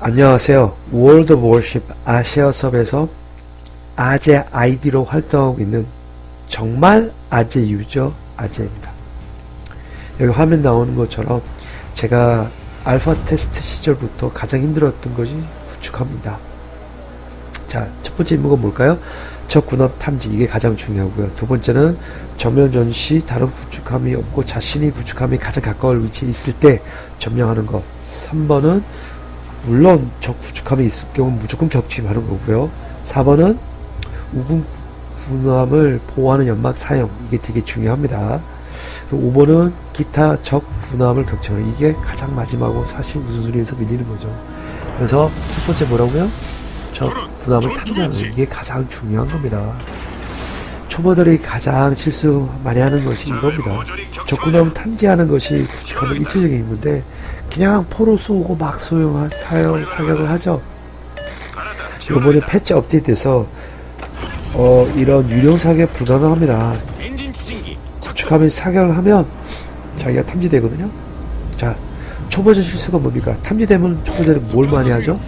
안녕하세요. 월드 오브 워십 아시아섭에서 아재 아이디로 활동하고 있는 정말 아재 유저 아재입니다. 여기 화면 나오는 것처럼 제가 알파 테스트 시절부터 가장 힘들었던 것이 구축합니다. 자, 첫 번째 임무가 뭘까요? 적 군함 탐지, 이게 가장 중요하고요. 두 번째는 정면 전시, 다른 구축함이 없고 자신이 구축함이 가장 가까운 위치에 있을 때 점령하는 것. 3번은 물론 적 구축함이 있을 경우 무조건 격침하는 거고요. 4번은 우군 군함을 보호하는 연막 사용, 이게 되게 중요합니다. 5번은 기타 적 군함을 격침하는, 이게 가장 마지막으로 사실 우선순위에서 밀리는 거죠. 그래서 첫 번째 뭐라고요? 적 군함을 탐지하는, 이게 가장 중요한 겁니다. 초보들이 가장 실수 많이 하는 것이 이겁니다. 적 군함을 탐지하는 것이 구축하는 일체적인 임무인데 그냥 포로 쏘고 막 사격을 하죠. 요번에 패치 업데이트에서 이런 유령 사격 불가능합니다. 구축하면 사격을 하면 자기가 탐지되거든요. 자, 초보자 실수가 뭡니까? 탐지되면 초보자들이 뭘 많이 하죠?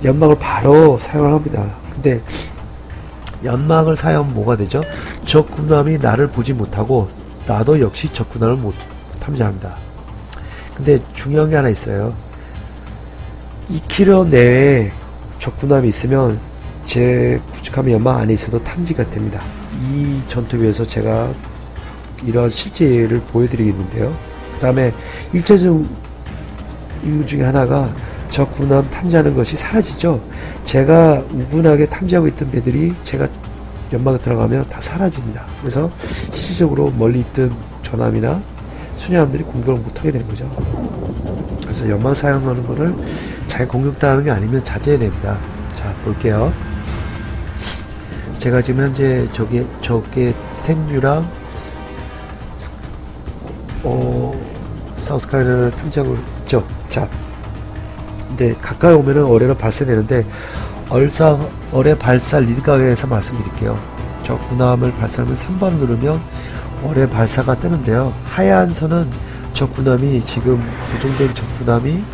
연막을 바로 사용을 합니다. 근데 연막을 사용하면 뭐가 되죠? 적 군함이 나를 보지 못하고 나도 역시 적 군함을 못 탐지합니다. 근데 중요한 게 하나 있어요. 2km 내에 적 군함이 있으면 제 구축함이 연막 안에 있어도 탐지가 됩니다. 이 전투비에서 제가 이런 실제 예를 보여드리겠는데요. 그 다음에 일차적 임무 중에 하나가 적 군함 탐지하는 것이 사라지죠. 제가 우군하게 탐지하고 있던 배들이 제가 연막에 들어가면 다 사라집니다. 그래서 실질적으로 멀리 있던 전함이나 순양함들이 공격을 못하게 되는 거죠. 그래서 연막 사용하는 거를 잘 공격당하는 게 아니면 자제해야 됩니다. 자, 볼게요. 제가 지금 현재 저게 생유랑 사우스카이나를 탐지하고 있죠. 자, 근데 가까이 오면은 어뢰가 발사되는데 어뢰 발사 리드각에서 말씀드릴게요. 적 군함을 발사하면 3번 누르면 어뢰 발사가 뜨는데요. 하얀 선은 적 군함이 지금 고정된 적 군함이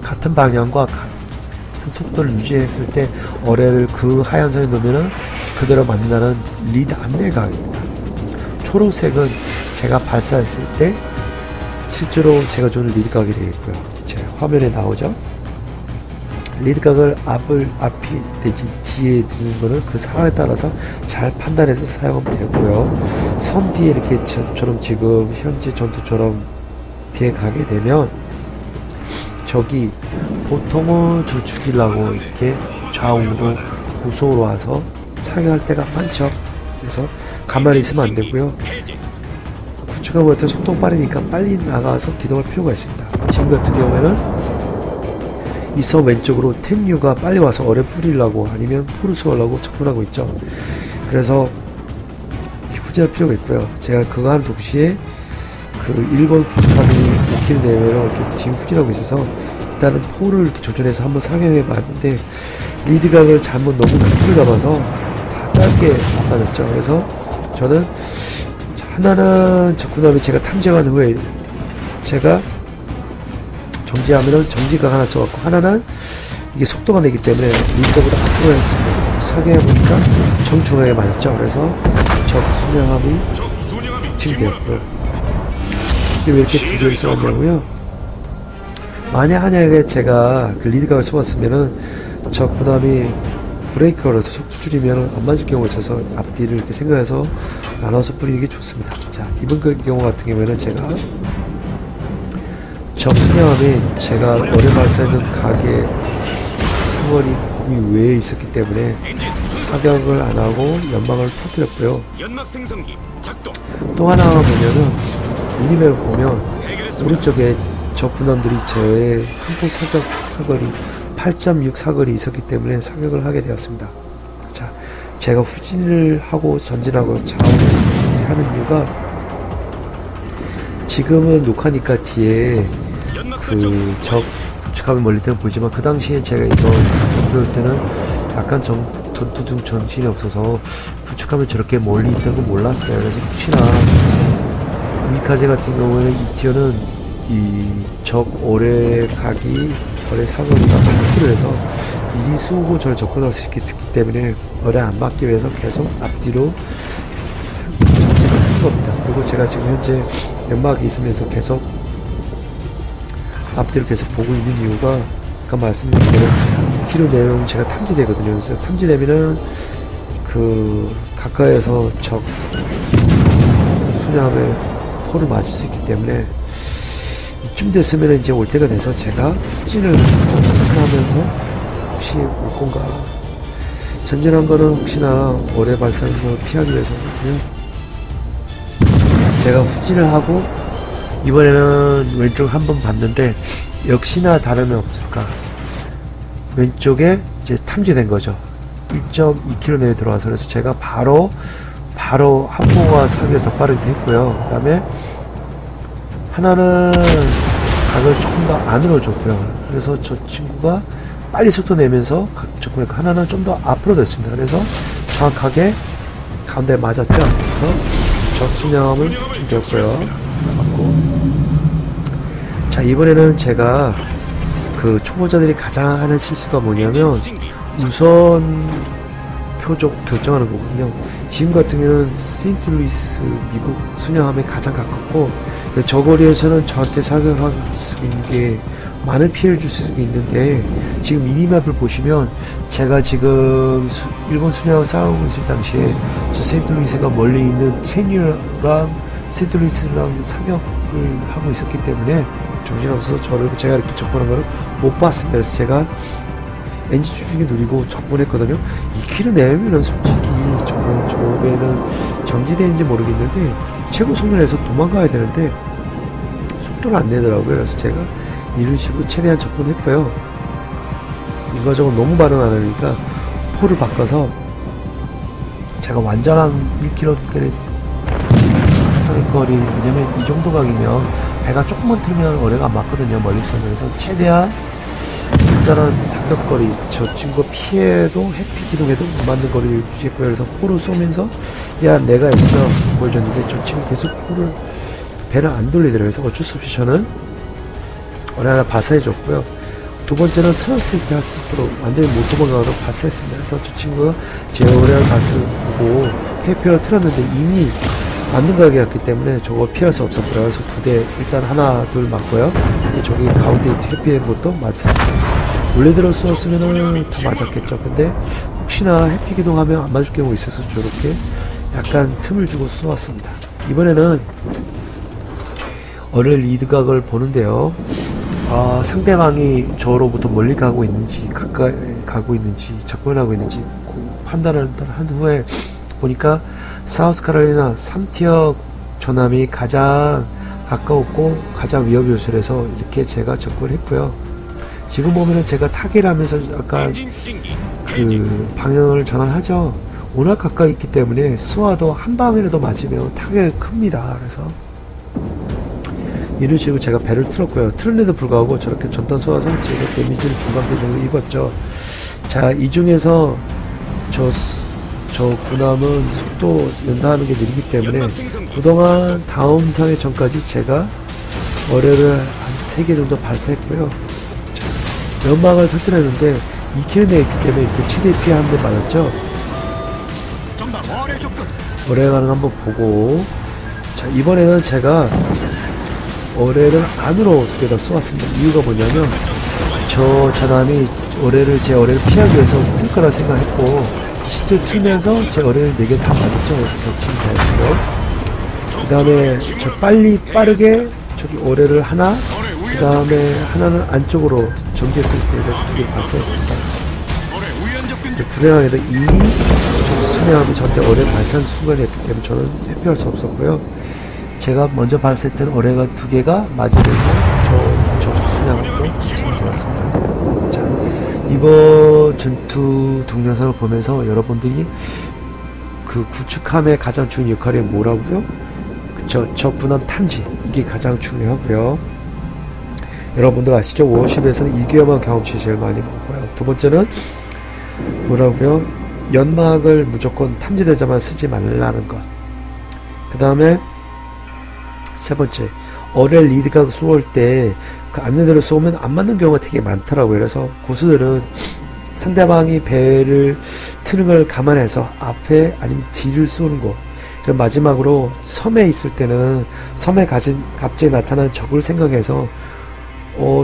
같은 방향과 같은 속도를 유지했을 때 어뢰를 그 하얀 선에 넣으면은 그대로 만든다는 리드 안내각입니다. 초록색은 제가 발사했을 때 실제로 제가 주는 리드각이 되겠고요. 제 화면에 나오죠. 리드각을 앞이 내지 뒤에 두는 거는 그 상황에 따라서 잘 판단해서 사용하면 되고요. 섬 뒤에 이렇게 저처럼 지금 현재 전투처럼 뒤에 가게 되면 적이 보통은 죽이려고 이렇게 좌우로 고속으로 와서 사격할 때가 많죠. 그래서 가만히 있으면 안 되고요. 구축함 같은 속도가 빠르니까 빨리 나가서 기동할 필요가 있습니다. 지금 같은 경우에는 이 섬 왼쪽으로 템유가 빨리 와서 어뢰 뿌리려고 아니면 포를 쏘려고 접근하고 있죠. 그래서 후진할 필요가 있고요. 제가 그거 한 동시에 그 1번 구축함이 5km 내외로 이렇게 뒤로 후진하고 있어서 일단은 포를 이렇게 조준해서 한번 사격해 봤는데 리드각을 잘못 너무 깊게 잡아서 다 짧게 안 맞았죠. 그래서 저는 하나는 적군함이 제가 탐지한 후에 제가 정지하면은 정지각 하나 써갖고 하나는 이게 속도가 내기 때문에 리드보다 앞으로 했습니다. 사격해보니까 정중하게 맞았죠. 그래서 적 순양함이 칭되었고요. 이게 왜 이렇게 두 점이 써왔냐고요? 만약에 제가 그 리드각을 쏘았으면은 적 군함이 브레이크 걸어서 속도 줄이면 안 맞을 경우가 있어서 앞뒤를 이렇게 생각해서 나눠서 뿌리는 게 좋습니다. 자, 이번 경우 같은 경우에는 제가 적 순양함이 제가 어뢰 발사했는 각의 사거리 범위 외에 있었기 때문에 사격을 안 하고 연막을 터뜨렸고요. 또 하나 보면은 미니맵을 보면 오른쪽에 적 군함들이 제 항포 사격 사거리 8.6 사거리 있었기 때문에 사격을 하게 되었습니다. 자, 제가 후진을 하고 전진하고 좌우를 하는 이유가 지금은 녹화니까 뒤에 그 적 구축함이 멀리 때는 보이지만 그 당시에 제가 이거 전투할 때는 약간 전투 중 정신이 없어서 구축함이 저렇게 멀리 있다는 걸 몰랐어요. 그래서 혹시나 미카제 같은 경우에는 이 티어는 이 적 오래 각이 어뢰 사거리가 100km에서 미리 쏘고 저를 접근할 수 있기 때문에 어뢰 안 맞기 위해서 계속 앞뒤로 전진을 한 겁니다. 그리고 제가 지금 현재 연막이 있으면서 계속 앞뒤로 계속 보고 있는 이유가 아까 말씀드린 대로 2km 내용 제가 탐지되거든요. 그래서 탐지되면은 그 가까이에서 적 수량의 포를 맞을 수 있기 때문에 이쯤 됐으면 이제 올 때가 돼서 제가 후진을 좀 후진하면서 혹시 올 건가 전진한 거는 혹시나 어뢰 발사하는 걸 피하기 위해서거든요. 제가 후진을 하고 이번에는 왼쪽 한번 봤는데 역시나 다름이 없을까 왼쪽에 이제 탐지된 거죠. 1.2km 내에 들어와서 그래서 제가 바로 한포가 사기가 더 빠르게 했고요. 그 다음에 하나는 각을 조금 더 안으로 줬고요. 그래서 저 친구가 빨리 속도 내면서 접근했고 하나는 좀 더 앞으로 됐습니다. 그래서 정확하게 가운데 맞았죠. 그래서 적진염을 준비했고요. 자, 이번에는 제가 그 초보자들이 가장 하는 실수가 뭐냐면 우선 표적 결정하는 거거든요. 지금 같은 경우는 세인트루이스 미국 순양함에 가장 가깝고 저 거리에서는 저한테 사격할 수 있는 게 많은 피해를 줄 수 있는데 지금 미니맵을 보시면 제가 지금 일본 순양함 싸우고 있을 당시에 저 세인트루이스가 멀리 있는 케뉴랑 세인트루이스랑 사격을 하고 있었기 때문에 정신없어서 제가 이렇게 접근한 거를 못 봤습니다. 그래서 제가 엔진 추진기 누리고 접근했거든요. 2km 내면은 솔직히 저 배는 정지되는지 모르겠는데 최고 속력에서 도망가야 되는데 속도를 안 내더라고요. 그래서 제가 이런 식으로 최대한 접근했고요. 이거저거 너무 반응 안 하니까 포를 바꿔서 제가 완전한 1km 상위거리, 왜냐면 이 정도 각이면 배가 조금만 틀면 어뢰가 안 맞거든요. 멀리 있으면서 최대한 완전한 사격거리, 저 친구가 피해도 해피 기동에도 못 맞는 거리를 유지했고요. 그래서 포를 쏘면서 야 내가 있어 보여줬는데 저 친구 계속 포를 배를 안 돌리더라고요. 그래서 어쩔 수 없이 저는 어뢰 하나 발사해줬고요. 두 번째는 트러스일 때 할 수 있도록 완전히 못 도망가도록 발사했습니다. 그래서 저 친구가 제 어뢰 발사를 보고 해피를 틀었는데 이미 맞는 가격이었기 때문에 저거 피할 수 없었고요. 그래서 두 대 일단 하나 둘 맞고요. 저기 가운데 해피된 것도 맞습니다. 원래대로 쏘았으면 다 맞았겠죠. 근데 혹시나 해피 기동하면 안 맞을 경우가 있어서 저렇게 약간 틈을 주고 쏘았습니다. 이번에는 어뢰 리드각을 보는데요. 상대방이 저로부터 멀리 가고 있는지 가까이 가고 있는지 접근하고 있는지 판단을 한 후에 보니까 사우스카롤라이나 3티어 전함이 가장 가까웠고 가장 위협 요소라서 이렇게 제가 접근했고요. 지금 보면은 제가 타기를 하면서 약간 그 방향을 전환하죠. 워낙 가까이 있기 때문에 쏘아도 한 방이라도 맞으면 타격이 큽니다. 그래서 이런 식으로 제가 배를 틀었고요. 틀는데도 불구하고 저렇게 전단 쏘아서 제가 데미지를 중간대 정도 입었죠. 자, 이 중에서 저 군함은 속도 연사하는 게 느리기 때문에 그동안 다음 상해 전까지 제가 어뢰를 한 3개 정도 발사했고요. 자, 연막을 설정했는데 2km 내에 있기 때문에 그 최대 피해 한 대 맞았죠. 어뢰 가능 한번 보고, 자, 이번에는 제가 어뢰를 안으로 두 개 다 쏘았습니다. 이유가 뭐냐면 저 전함이 제 어뢰를 피하기 위해서 틀 거라 생각했고 실제 틀면서 제 어뢰를 4개 다 맞았죠. 그래서 격침이 되었고요. 그 다음에 저 빠르게 저기 어뢰를 하나, 그 다음에 하나는 안쪽으로 정지했을 때 그래서 2개 발사했습니다. 불행하게도 이미 순양함이 저한테 어뢰 발사한 순간이었기 때문에 저는 회피할 수 없었고요. 제가 먼저 발사했던 어뢰가 2개가 맞으면서 저 순양함도 진행되었습니다. 자, 이번 전투 동영상을 보면서 여러분들이 그 구축함의 가장 중요한 역할이 뭐라고요? 그쵸, 저 군함 탐지, 이게 가장 중요하고요. 여러분들 아시죠? 워십에서는 2개월만 경험치 제일 많이 먹고요. 두 번째는 뭐라고요? 연막을 무조건 탐지되자마자 쓰지 말라는 것. 그 다음에 세 번째, 어뢰 리드각 쏘을 때 그 안내대로 쏘면 안 맞는 경우가 되게 많더라고요. 그래서 고수들은 상대방이 배를 트는 걸 감안해서 앞에 아니면 뒤를 쏘는 거. 그리고 마지막으로 섬에 있을 때는 섬에 갑자기 나타난 적을 생각해서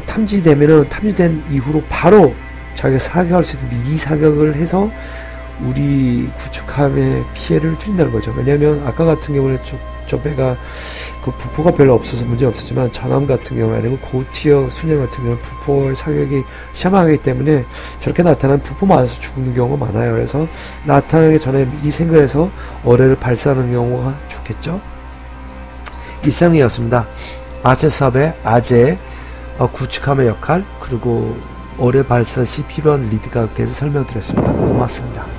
탐지되면은 탐지된 이후로 바로 자기가 사격할 수 있는 미리 사격을 해서 우리 구축함의 피해를 줄인다는 거죠. 왜냐하면 아까 같은 경우는 저 배가 그 부포가 별로 없어서 문제 없었지만 전함 같은 경우 아니면 고티어 순양 같은 경우는 부포의 사격이 심하기 때문에 저렇게 나타나면 부포 맞아서 죽는 경우가 많아요. 그래서 나타나기 전에 미리 생각해서 어뢰를 발사하는 경우가 좋겠죠. 이상이었습니다. 아재 사업의 아재 구축함의 역할 그리고 어뢰 발사 시 필요한 리드각에 대해서 설명드렸습니다. 고맙습니다.